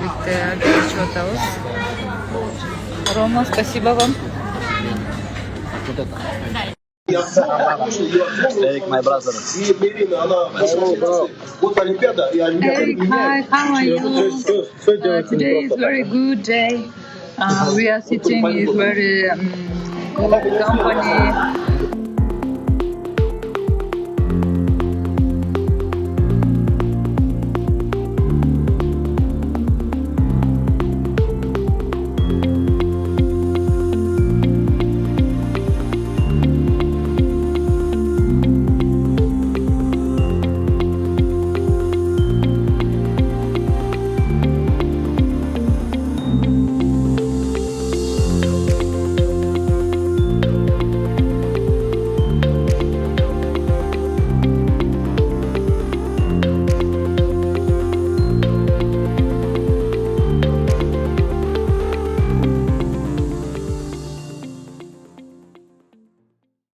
birlikte geçiyor atağız. Roma, спасибо вам. Eric, my brother. Eric, hi, how are you? Today is very good day. We are sitting in very good company.